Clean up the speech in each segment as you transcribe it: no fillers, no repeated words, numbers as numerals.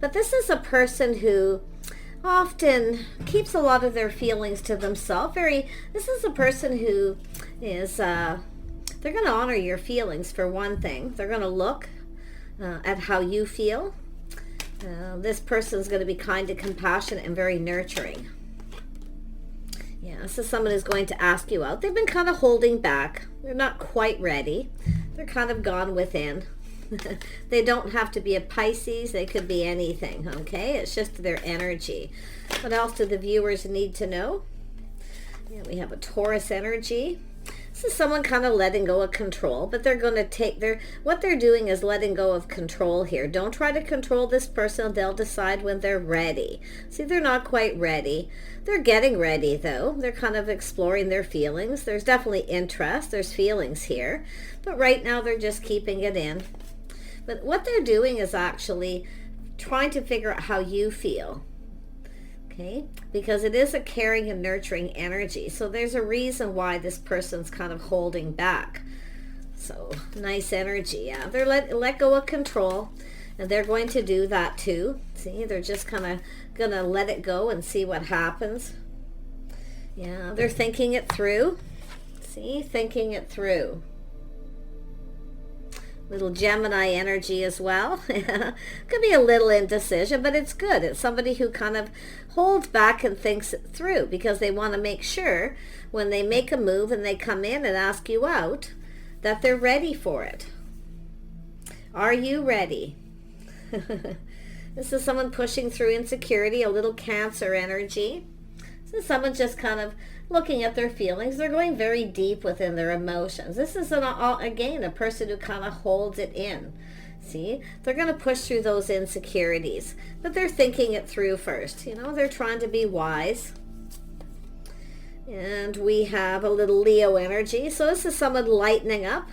But this is a person who often keeps a lot of their feelings to themselves. This is a person who is, they're going to honor your feelings for one thing. They're going to look at how you feel. This person's going to be kind and compassionate and very nurturing. Yeah, this is someone who's going to ask you out. They've been kind of holding back. They're not quite ready. They're kind of gone within. They don't have to be a Pisces. They could be anything, okay? It's just their energy. What else do the viewers need to know? Yeah, we have a Taurus energy. This is someone kind of letting go of control, but they're going to take what they're doing is letting go of control here. Don't try to control this person. They'll decide when they're ready. See, they're not quite ready. They're getting ready, though. They're kind of exploring their feelings. There's definitely interest. There's feelings here. But right now, they're just keeping it in. But what they're doing is actually trying to figure out how you feel. Okay? Because it is a caring and nurturing energy. So there's a reason why this person's kind of holding back. So nice energy. Yeah, they're let go of control. And they're going to do that too. See, they're just kind of going to let it go and see what happens. Yeah, they're thinking it through. See, thinking it through. Little Gemini energy as well. Could be a little indecision, but it's good. It's somebody who kind of holds back and thinks it through because they want to make sure when they make a move and they come in and ask you out that they're ready for it. Are you ready? This is someone pushing through insecurity, a little Cancer energy. This is someone just kind of looking at their feelings. They're going very deep within their emotions. This is, again, a person who kind of holds it in. See, they're going to push through those insecurities, but they're thinking it through first. You know, they're trying to be wise. And we have a little Leo energy. So this is someone lightening up.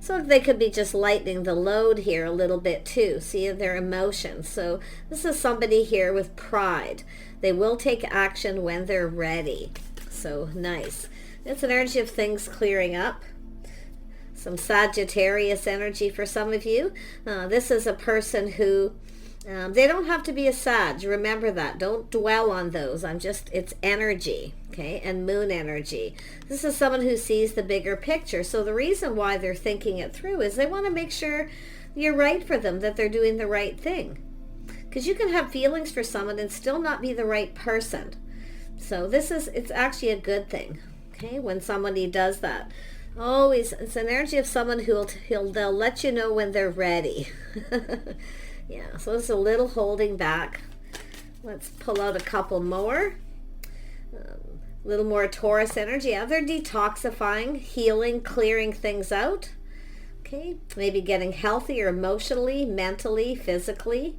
So they could be just lightening the load here a little bit too. See, their emotions. So this is somebody here with pride. They will take action when they're ready. So nice. It's an energy of things clearing up. Some Sagittarius energy for some of you. This is a person who, they don't have to be a Sag. Remember that. Don't dwell on those. It's energy, okay? And moon energy. This is someone who sees the bigger picture. So the reason why they're thinking it through is they want to make sure you're right for them, that they're doing the right thing. Because you can have feelings for someone and still not be the right person. So it's actually a good thing, okay, when somebody does that. Always, it's an energy of someone they'll let you know when they're ready. Yeah, so it's a little holding back. Let's pull out a couple more. A little more Taurus energy. Yeah, they're detoxifying, healing, clearing things out. Okay, maybe getting healthier emotionally, mentally, physically.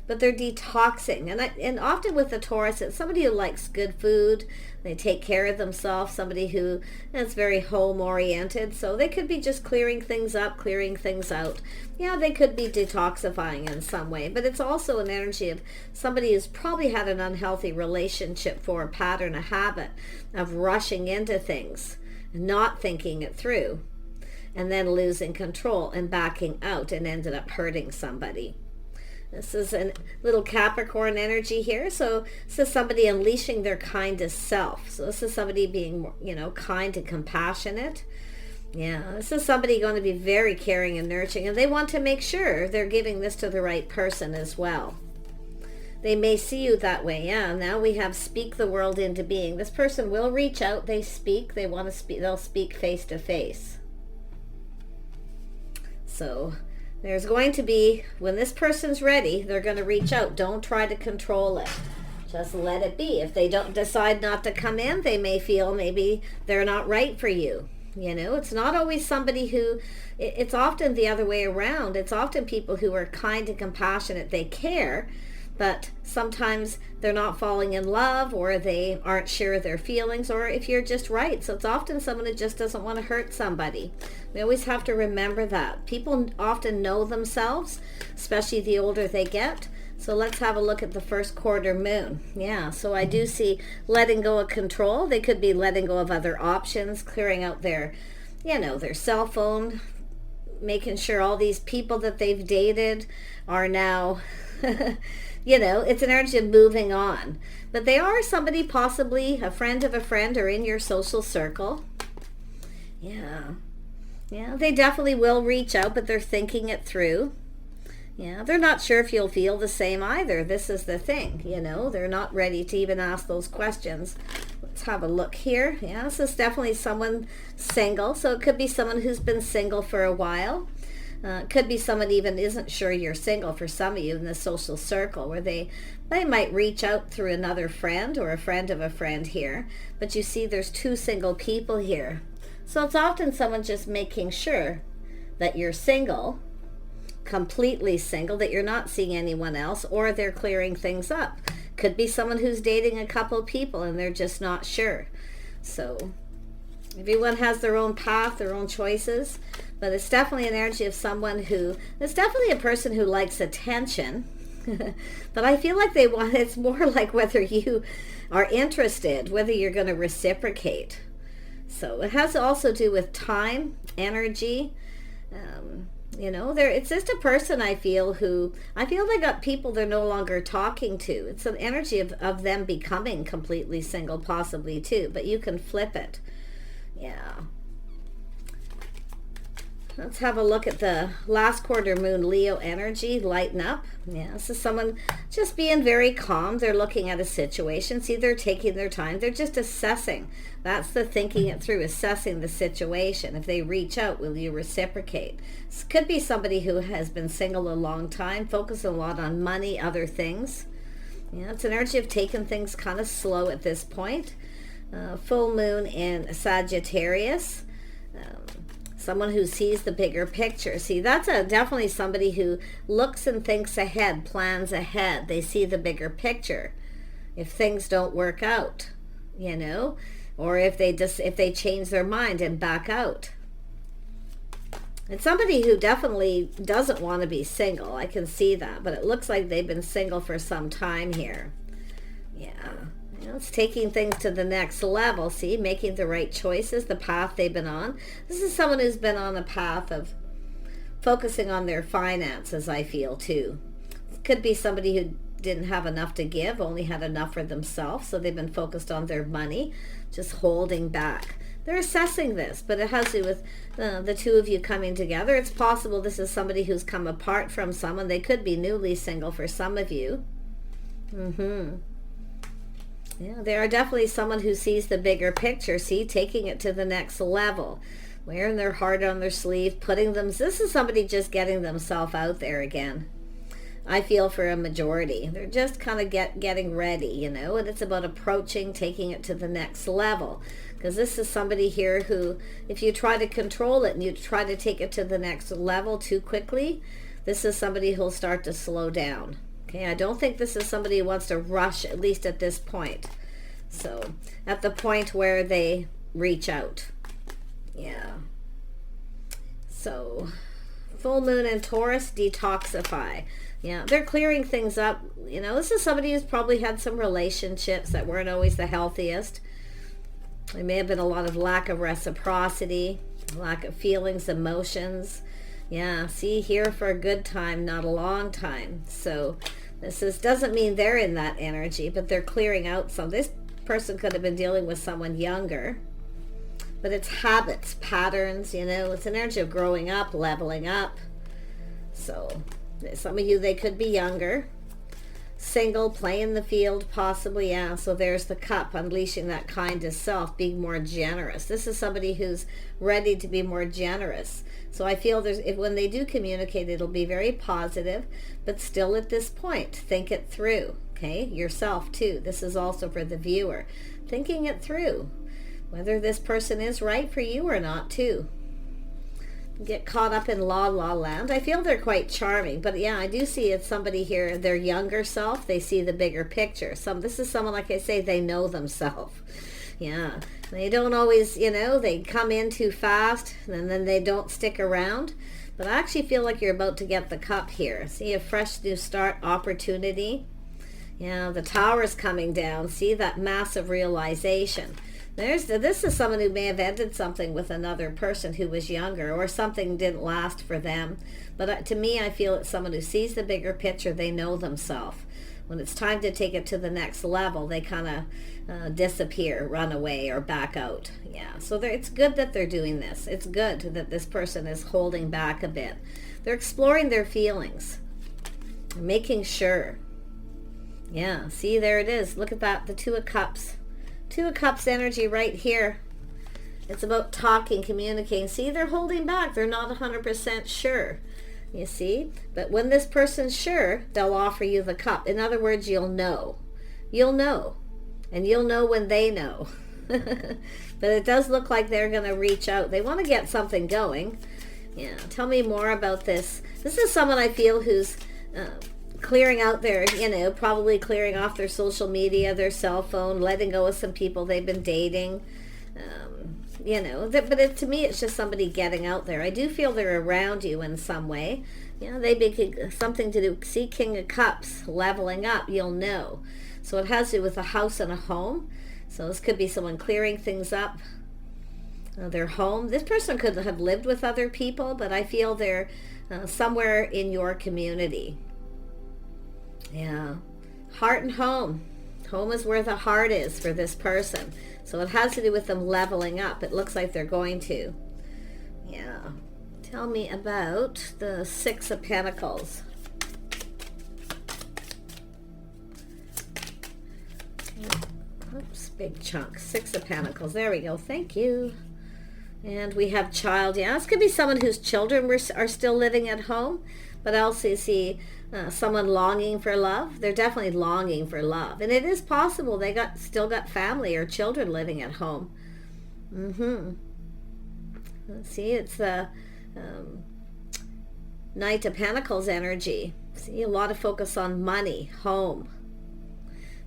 But they're detoxing. And often with the Taurus, it's somebody who likes good food. They take care of themselves. Somebody who is very home-oriented. So they could be just clearing things up, clearing things out. Yeah, they could be detoxifying in some way. But it's also an energy of somebody who's probably had an unhealthy relationship for a pattern, a habit of rushing into things, not thinking it through, and then losing control and backing out and ended up hurting somebody. This is a little Capricorn energy here. So this is somebody unleashing their kindest self. So this is somebody being, kind and compassionate. Yeah, this is somebody going to be very caring and nurturing. And they want to make sure they're giving this to the right person as well. They may see you that way. Yeah, now we have speak the world into being. This person will reach out. They speak. They want to speak. They'll speak face to face. So there's going to be, when this person's ready, they're going to reach out. Don't try to control it. Just let it be. If they don't decide not to come in, they may feel maybe they're not right for you. It's not always somebody who, it's often the other way around. It's often people who are kind and compassionate. They care, but sometimes they're not falling in love, or they aren't sure of their feelings, or if you're just right. So it's often someone who just doesn't want to hurt somebody. We always have to remember that. People often know themselves, especially the older they get. So let's have a look at the first quarter moon. Yeah, so I do see letting go of control. They could be letting go of other options, clearing out their cell phone, making sure all these people that they've dated are now You know, it's an energy of moving on. But they are somebody, possibly a friend of a friend, or in your social circle. Yeah. Yeah, they definitely will reach out, but they're thinking it through. Yeah, they're not sure if you'll feel the same either. This is the thing, you know. They're not ready to even ask those questions. Let's have a look here. Yeah, this is definitely someone single. So it could be someone who's been single for a while. It could be someone even isn't sure you're single for some of you in the social circle, where they might reach out through another friend or a friend of a friend here. But you see there's two single people here. So it's often someone just making sure that you're single, completely single, that you're not seeing anyone else, or they're clearing things up. Could be someone who's dating a couple people and they're just not sure. So everyone has their own path, their own choices, but it's definitely an energy of someone who, it's definitely a person who likes attention. But I feel like they want, it's more like whether you are interested, whether you're going to reciprocate. So it has to also do with time, energy. You know, it's just a person I feel they got people they're no longer talking to. It's an energy of them becoming completely single, possibly too, but you can flip it. Yeah. Let's have a look at the last quarter moon Leo energy, lighten up. Yeah, this is someone just being very calm. They're looking at a situation. See, they're taking their time. They're just assessing. That's the thinking it through, assessing the situation. If they reach out, will you reciprocate? This could be somebody who has been single a long time, focusing a lot on money, other things. Yeah, it's an energy of taking things kind of slow at this point. Full moon in Sagittarius. Someone who sees the bigger picture. See, that's definitely somebody who looks and thinks ahead, plans ahead. They see the bigger picture. If things don't work out, you know, or if they change their mind and back out. It's somebody who definitely doesn't want to be single. I can see that, but it looks like they've been single for some time here. Yeah. You know, it's taking things to the next level, see, making the right choices, the path they've been on. This is someone who's been on a path of focusing on their finances, I feel, too. It could be somebody who didn't have enough to give, only had enough for themselves, so they've been focused on their money, just holding back. They're assessing this, but it has to do with the two of you coming together. It's possible this is somebody who's come apart from someone. They could be newly single for some of you. Yeah, they are definitely someone who sees the bigger picture, see, taking it to the next level, wearing their heart on their sleeve, this is somebody just getting themselves out there again. I feel for a majority. They're just kind of getting ready, you know, and it's about approaching, taking it to the next level. Because this is somebody here who, if you try to control it and you try to take it to the next level too quickly, this is somebody who'll start to slow down. Okay, I don't think this is somebody who wants to rush, at least at this point. So, at the point where they reach out. Yeah. So, full moon in Taurus, detoxify. Yeah, they're clearing things up. You know, this is somebody who's probably had some relationships that weren't always the healthiest. There may have been a lot of lack of reciprocity, lack of feelings, emotions. Yeah, see, here for a good time, not a long time. So doesn't mean they're in that energy, but they're clearing out some. This person could have been dealing with someone younger, but it's habits, patterns, you know, it's an energy of growing up, leveling up. So some of you, they could be younger, single, playing the field, possibly, yeah. So there's the cup, unleashing that kind of self, being more generous. This is somebody who's ready to be more generous. So I feel when they do communicate, it'll be very positive, but still at this point, think it through, okay? Yourself too. This is also for the viewer. Thinking it through, whether this person is right for you or not too. Get caught up in la land. I feel they're quite charming, but yeah, I do see it's somebody here, their younger self, they see the bigger picture. This is someone, like I say, they know themselves. Yeah, they don't always, you know, they come in too fast and then they don't stick around. But I actually feel like you're about to get the cup here. See, a fresh new start, opportunity. Yeah, the tower's coming down. See, that massive realization. This is someone who may have ended something with another person who was younger, or something didn't last for them. But to me, I feel it's someone who sees the bigger picture. They know themselves. When it's time to take it to the next level, they kind of disappear, run away, or back out. Yeah, so it's good that they're doing this. It's good that this person is holding back a bit. They're exploring their feelings, making sure. Yeah, see, there it is. Look at that, the Two of Cups. Two of Cups energy right here. It's about talking, communicating. See, they're holding back. They're not 100% sure. You see? But when this person's sure, they'll offer you the cup. In other words, you'll know. You'll know. And you'll know when they know. But it does look like they're going to reach out. They want to get something going. Yeah, tell me more about this. This is someone I feel who's clearing out their, probably clearing off their social media, their cell phone, letting go of some people they've been dating. But to me, it's just somebody getting out there. I do feel they're around you in some way. They be something to do. See, King of Cups, leveling up, you'll know. So it has to do with a house and a home. So this could be someone clearing things up. Their home. This person could have lived with other people, but I feel they're somewhere in your community. Yeah. Heart and home. Home is where the heart is for this person. So it has to do with them leveling up. It looks like they're going to. Yeah. Tell me about the Six of Pentacles. Oops, big chunk. Six of Pentacles. There we go. Thank you. And we have child. Yeah, this could be someone whose children are still living at home. But I also see someone longing for love. They're definitely longing for love. And it is possible they still got family or children living at home. See, it's the Knight of Pentacles energy. See, a lot of focus on money, home.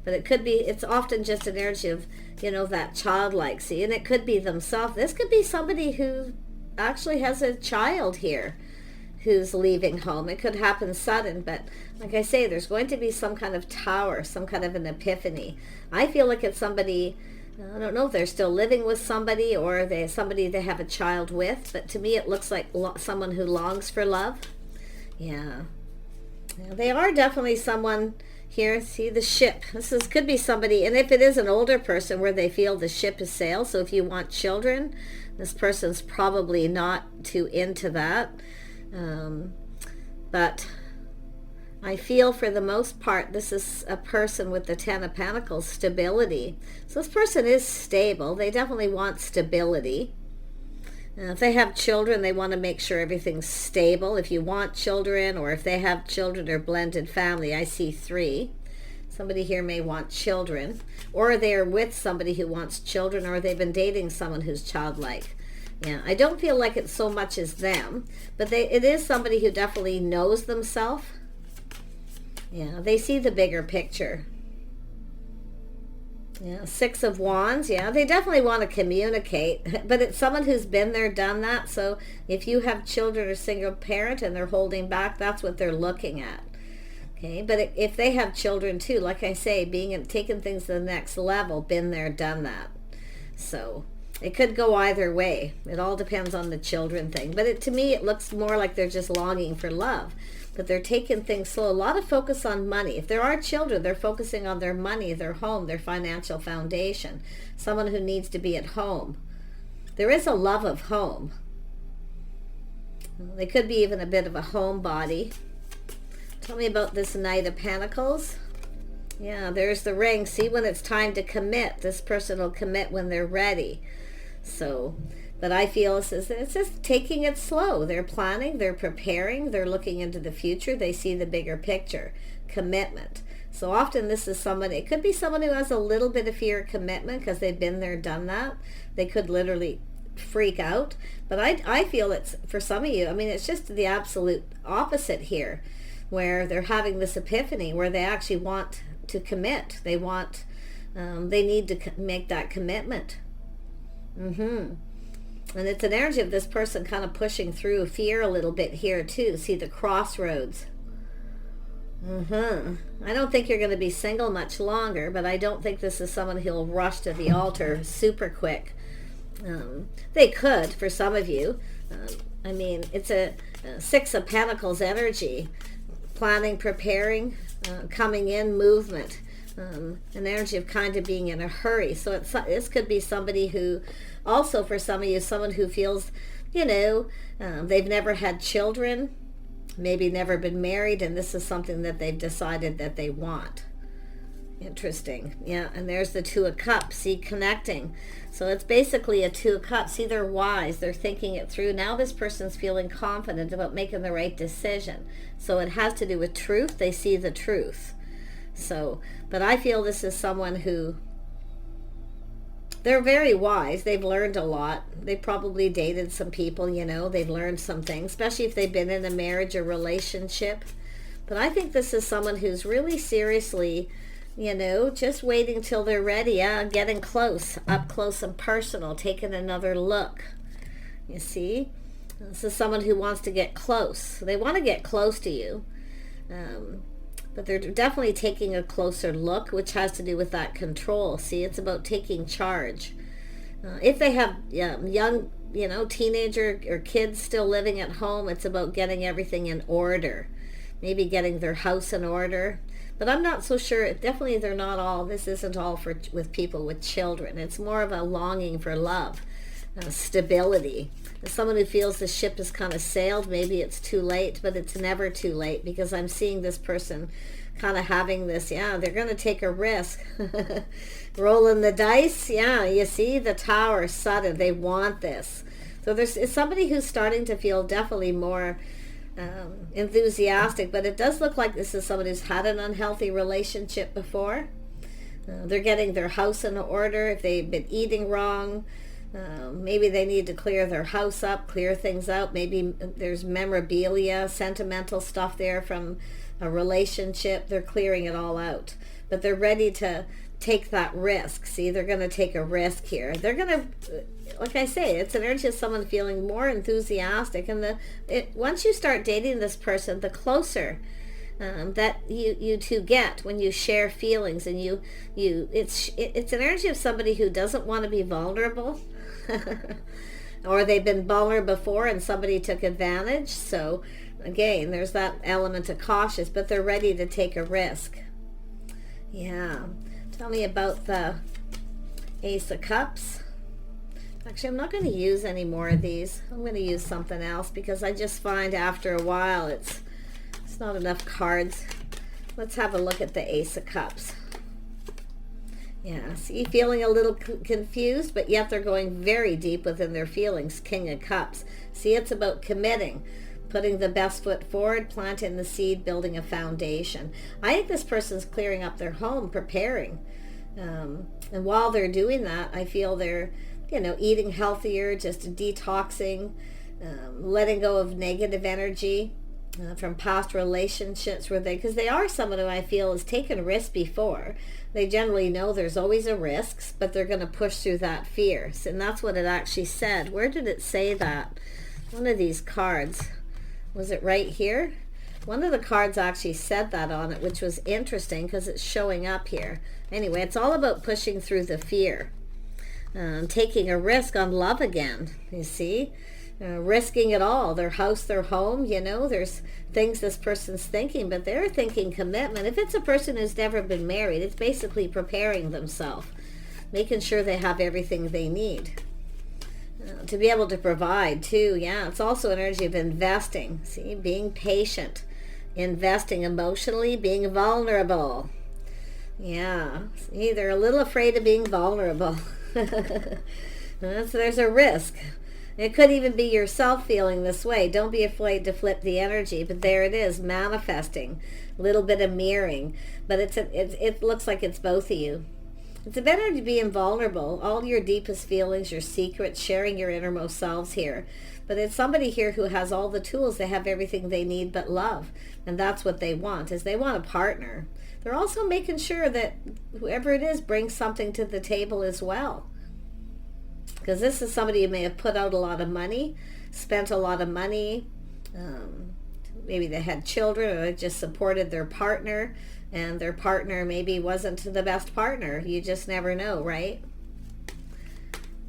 But it could be, it's often just an energy of, that childlike. See, and it could be themselves. This could be somebody who actually has a child here who's leaving home. It could happen sudden, but like I say, there's going to be some kind of tower, some kind of an epiphany. I feel like it's somebody, I don't know if they're still living with somebody or somebody they have a child with, but to me it looks like someone who longs for love. Yeah. They are definitely someone here. See the ship. Could be somebody, and if it is an older person where they feel the ship has sailed, so if you want children, this person's probably not too into that. But I feel for the most part, this is a person with the Ten of Pentacles, stability. So this person is stable. They definitely want stability. If they have children, they want to make sure everything's stable. If you want children, or if they have children or blended family, I see 3. Somebody here may want children, or they are with somebody who wants children, or they've been dating someone who's childlike. Yeah, I don't feel like it's so much as them, but it is somebody who definitely knows themselves. Yeah, they see the bigger picture. Yeah, Six of Wands. Yeah, they definitely want to communicate, but it's someone who's been there, done that. So if you have children or single parent and they're holding back, that's what they're looking at. Okay, but if they have children too, like I say, taking things to the next level, been there, done that. So it could go either way. It all depends on the children thing. But to me, it looks more like they're just longing for love. But they're taking things slow. A lot of focus on money. If there are children, they're focusing on their money, their home, their financial foundation. Someone who needs to be at home. There is a love of home. They could be even a bit of a homebody. Tell me about this Knight of Pentacles. Yeah, there's the ring. See, when it's time to commit, this person will commit when they're ready. So, but I feel it's just taking it slow. They're planning, they're preparing, they're looking into the future. They see the bigger picture, commitment. So often this is somebody, it could be someone who has a little bit of fear of commitment because they've been there, done that. They could literally freak out. But I feel it's, for some of you, I mean, it's just the absolute opposite here, where they're having this epiphany where they actually want to commit. They need to make that commitment. And it's an energy of this person kind of pushing through fear a little bit here too. See the crossroads. I don't think you're going to be single much longer, but I don't think this is someone who'll rush to the altar super quick. They could, for some of you. I mean, it's a Six of Pentacles energy. Planning, preparing, coming in, movement. An energy of kind of being in a hurry. So this could be somebody who, also for some of you, someone who feels, they've never had children, maybe never been married, and this is something that they've decided that they want. Interesting. Yeah, and there's the Two of Cups. See, connecting. So it's basically a Two of Cups. See, they're wise. They're thinking it through. Now this person's feeling confident about making the right decision. So it has to do with truth. They see the truth. So, but I feel this is someone who, they're very wise. They've learned a lot. They probably dated some people, they've learned some things, especially if they've been in a marriage or relationship. But I think this is someone who's really seriously, just waiting till they're ready. Getting close, up close and personal, taking another look. You see? This is someone who wants to get close. They want to get close to you. But they're definitely taking a closer look, which has to do with that control. See, it's about taking charge. If they have young, teenager or kids still living at home, it's about getting everything in order. Maybe getting their house in order. But I'm not so sure. Definitely they're not all, this isn't all with people with children. It's more of a longing for love, stability. As someone who feels the ship has kind of sailed, maybe it's too late, but it's never too late, because I'm seeing this person kind of having this, they're going to take a risk. Rolling the dice, you see the Tower, sudden, they want this. So it's somebody who's starting to feel definitely more enthusiastic, but it does look like this is someone who's had an unhealthy relationship before. They're getting their house in order. If they've been eating wrong, maybe they need to clear their house up, clear things out. Maybe there's memorabilia, sentimental stuff there from a relationship. They're clearing it all out, but they're ready to take that risk. See, they're going to take a risk here. They're going to, like I say, it's an energy of someone feeling more enthusiastic. And once you start dating this person, the closer that you two get when you share feelings, and it's an energy of somebody who doesn't want to be vulnerable. Or they've been vulnerable before and somebody took advantage. So again, there's that element of cautious, but they're ready to take a risk. Tell me about the Ace of Cups. Actually, I'm not going to use any more of these. I'm going to use something else, because I just find after a while it's not enough cards. Let's have a look at the Ace of Cups. See, feeling a little confused, but yet they're going very deep within their feelings. King of Cups. See, it's about committing, putting the best foot forward, planting the seed, building a foundation. I think this person's clearing up their home, preparing. And while they're doing that, I feel they're, eating healthier, just detoxing, letting go of negative energy from past relationships, because they are someone who I feel has taken risks before. They generally know there's always a risk, but they're going to push through that fear. And that's what it actually said. Where did it say that? One of these cards. Was it right here? One of the cards actually said that on it, which was interesting because it's showing up here. Anyway, it's all about pushing through the fear. Taking a risk on love again, you see? Risking it all, their house, their home, there's things this person's thinking, but they're thinking commitment. If it's a person who's never been married, it's basically preparing themselves, making sure they have everything they need. To be able to provide too. It's also an energy of investing. See, being patient, investing emotionally, being vulnerable. See, they're a little afraid of being vulnerable. So there's a risk. It could even be yourself feeling this way. Don't be afraid to flip the energy, but there it is, manifesting, a little bit of mirroring, but it looks like it's both of you. It's better to be invulnerable, all your deepest feelings, your secrets, sharing your innermost selves here. But it's somebody here who has all the tools. They have everything they need but love. And that's what they want, is they want a partner. They're also making sure that whoever it is brings something to the table as well. Because this is somebody who may have put out a lot of money, spent a lot of money, maybe they had children, or they just supported their partner, and their partner maybe wasn't the best partner. You just never know, right?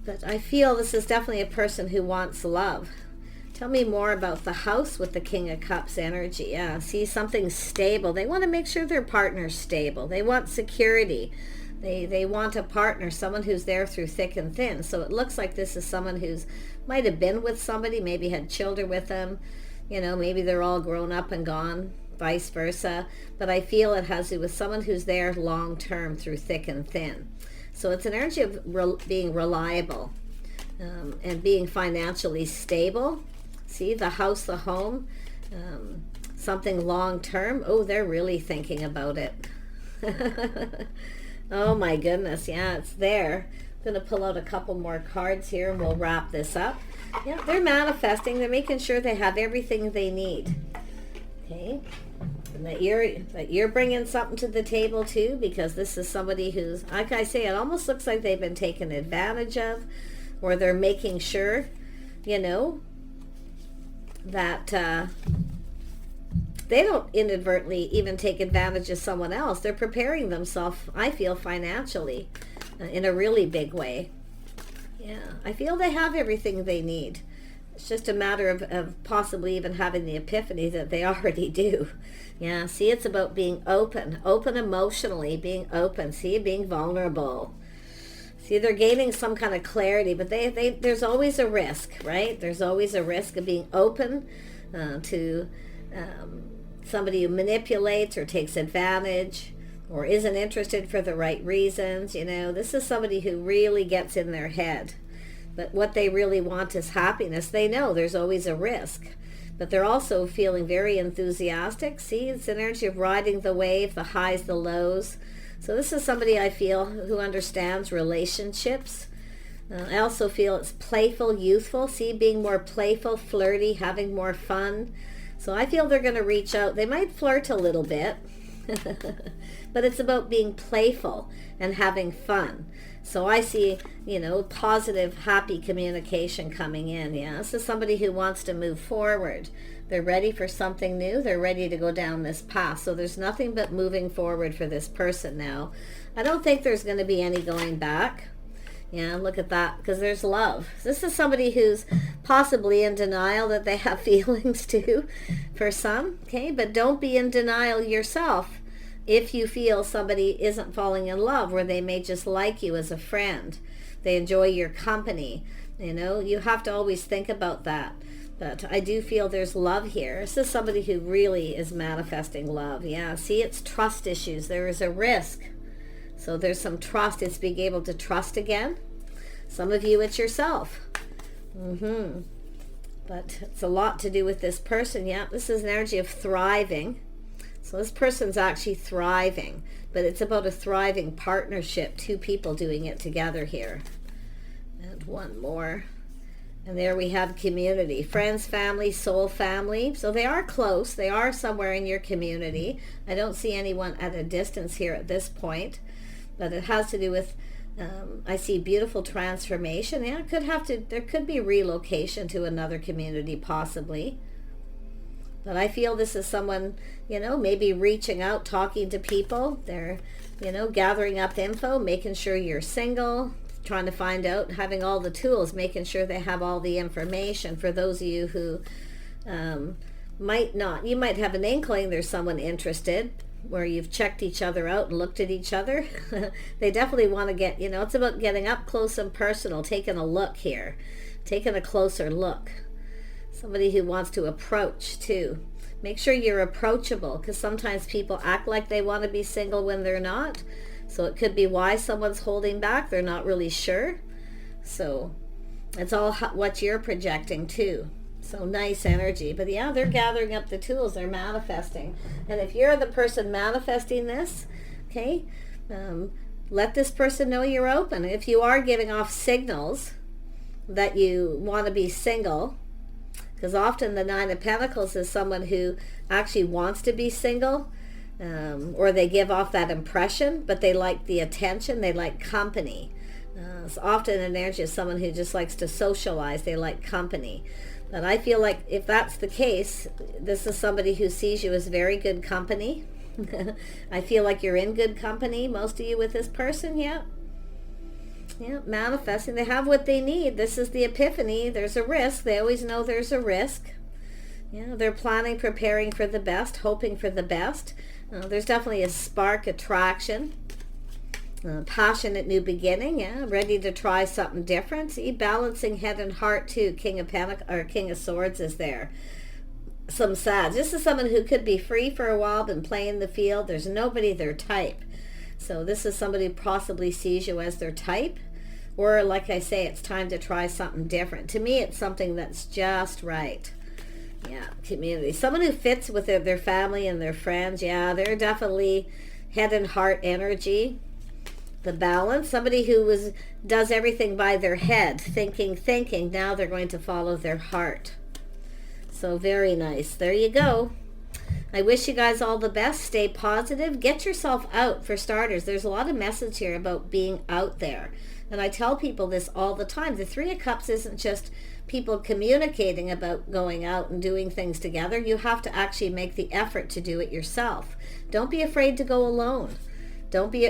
But I feel this is definitely a person who wants love. Tell me more about the house with the King of Cups energy. Yeah, see, something stable. They want to make sure their partner's stable. They want security. They want a partner, someone who's there through thick and thin. So it looks like this is someone who's might have been with somebody, maybe had children with them. You know, maybe they're all grown up and gone, vice versa. But I feel it has to do with someone who's there long term through thick and thin. So it's an energy of being reliable and being financially stable. See, the house, the home, something long term. Oh, they're really thinking about it. Oh my goodness, yeah, it's there. I'm going to pull out a couple more cards here and we'll wrap this up. Yeah, they're manifesting. They're making sure they have everything they need. Okay, and that you're bringing something to the table too, because this is somebody who's, like I say, it almost looks like they've been taken advantage of, or they're making sure, you know, that they don't inadvertently even take advantage of someone else. They're preparing themselves, I feel, financially in a really big way. Yeah, I feel they have everything they need. It's just a matter of possibly even having the epiphany that they already do. Yeah, see, it's about being open emotionally, being open, see, being vulnerable. See, they're gaining some kind of clarity, but there's always a risk, right? There's always a risk of being open to somebody who manipulates or takes advantage or isn't interested for the right reasons. You know, this is somebody who really gets in their head. But what they really want is happiness. They know there's always a risk, but they're also feeling very enthusiastic. See, it's an energy of riding the wave, the highs, the lows. So this is somebody I feel who understands relationships. I also feel it's playful, youthful. See, being more playful, flirty, having more fun. So I feel they're going to reach out. They might flirt a little bit, but it's about being playful and having fun. So I see, you know, positive, happy communication coming in. Yeah, this is somebody who wants to move forward. They're ready for something new. They're ready to go down this path. So there's nothing but moving forward for this person now. I don't think there's going to be any going back. Yeah, look at that, because there's love. This is somebody who's possibly in denial that they have feelings too, for some, okay? But don't be in denial yourself if you feel somebody isn't falling in love, where they may just like you as a friend. They enjoy your company. You know, you have to always think about that. But I do feel there's love here. This is somebody who really is manifesting love. Yeah, see, it's trust issues. There is a risk. So there's some trust. It's being able to trust again. Some of you, it's yourself. But it's a lot to do with this person. Yeah, this is an energy of thriving. So this person's actually thriving. But it's about a thriving partnership. Two people doing it together here. And one more. And there we have community. Friends, family, soul family. So they are close. They are somewhere in your community. I don't see anyone at a distance here at this point. But it has to do with, I see beautiful transformation. Yeah, there could be relocation to another community possibly. But I feel this is someone, you know, maybe reaching out, talking to people. They're, you know, gathering up info, making sure you're single, trying to find out, having all the tools, making sure they have all the information. For those of you who might not, you might have an inkling there's someone interested, where you've checked each other out and looked at each other. They definitely want to get, you know, it's about getting up close and personal, taking a look here, taking a closer look. Somebody who wants to approach too. Make sure you're approachable, because sometimes people act like they want to be single when they're not. So it could be why someone's holding back. They're not really sure. So it's all what you're projecting too. So nice energy. But yeah, they're gathering up the tools. They're manifesting. And if you're the person manifesting this, okay, let this person know you're open. If you are giving off signals that you want to be single, because often the Nine of Pentacles is someone who actually wants to be single, or they give off that impression, but they like the attention, they like company. It's often an energy of someone who just likes to socialize, they like company. But I feel like if that's the case, this is somebody who sees you as very good company. I feel like you're in good company, most of you, with this person. Yeah, manifesting. They have what they need. This is the epiphany. There's a risk. They always know there's a risk. They're planning, preparing for the best, hoping for the best. There's definitely a spark, attraction, passionate new beginning. Ready to try something different. See, balancing head and heart too. King of Swords is there. Some sad. This is someone who could be free for a while, been playing the field. There's nobody their type. So this is somebody who possibly sees you as their type. Or like I say, it's time to try something different. To me, it's something that's just right. Community. Someone who fits with their family and their friends. They're definitely head and heart energy. The balance. Somebody who does everything by their head. Thinking. Now they're going to follow their heart. So very nice. There you go. I wish you guys all the best. Stay positive. Get yourself out, for starters. There's a lot of message here about being out there. And I tell people this all the time. The Three of Cups isn't just people communicating about going out and doing things together. You have to actually make the effort to do it yourself. Don't be afraid to go alone. Don't be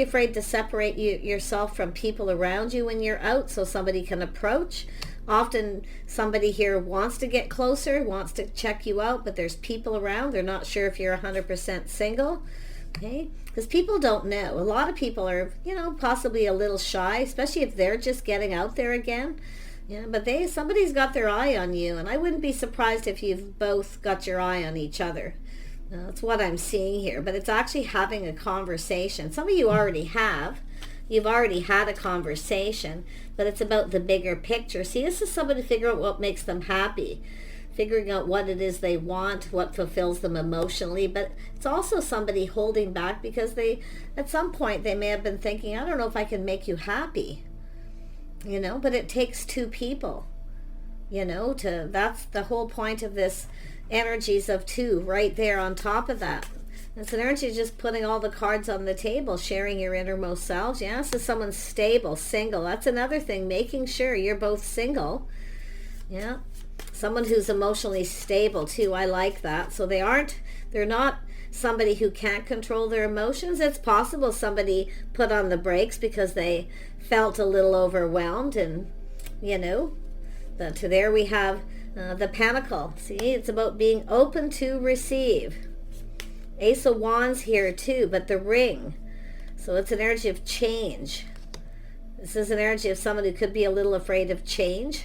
afraid to separate yourself from people around you when you're out, so somebody can approach. Often somebody here wants to get closer, wants to check you out, but there's people around. They're not sure if you're 100% single. Okay, because people don't know. A lot of people are, possibly a little shy, especially if they're just getting out there again. But somebody's got their eye on you, and I wouldn't be surprised if you've both got your eye on each other. That's what I'm seeing here. But it's actually having a conversation. Some of you already have. You've already had a conversation, but it's about the bigger picture. See, this is somebody to figure out what makes them happy. Figuring out what it is they want, what fulfills them emotionally, but it's also somebody holding back because at some point they may have been thinking, I don't know if I can make you happy, but it takes two people, that's the whole point of this energies of two right there on top of that. It's an energy just putting all the cards on the table, sharing your innermost selves. This is someone stable, single. That's another thing, making sure you're both single. Someone who's emotionally stable too. I like that. So they're not somebody who can't control their emotions. It's possible somebody put on the brakes because they felt a little overwhelmed, and there we have the Pentacle. See, it's about being open to receive. Ace of Wands here too, but the Ring. So it's an energy of change. This is an energy of someone who could be a little afraid of change.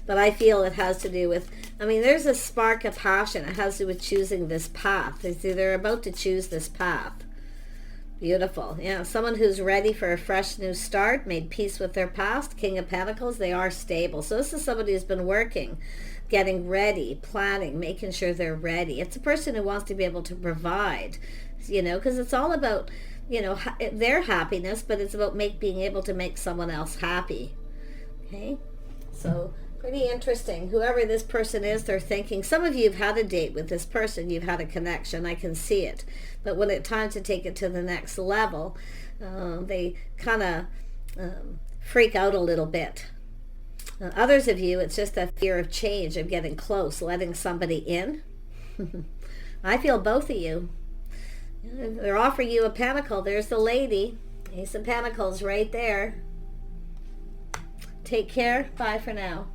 But I feel it has to do with, there's a spark of passion. It has to do with choosing this path. They're about to choose this path. Beautiful. Someone who's ready for a fresh new start, made peace with their past. King of Pentacles, they are stable. So this is somebody who's been working, getting ready, planning, making sure they're ready. It's a person who wants to be able to provide, because it's all about, their happiness, but it's about being able to make someone else happy. Okay? So pretty interesting. Whoever this person is, they're thinking, some of you have had a date with this person, you've had a connection, I can see it. But when it's time to take it to the next level, they kind of freak out a little bit. Others of you, it's just a fear of change, of getting close, letting somebody in. I feel both of you. They're offering you a pentacle. There's the lady. Ace of Pentacles right there. Take care. Bye for now.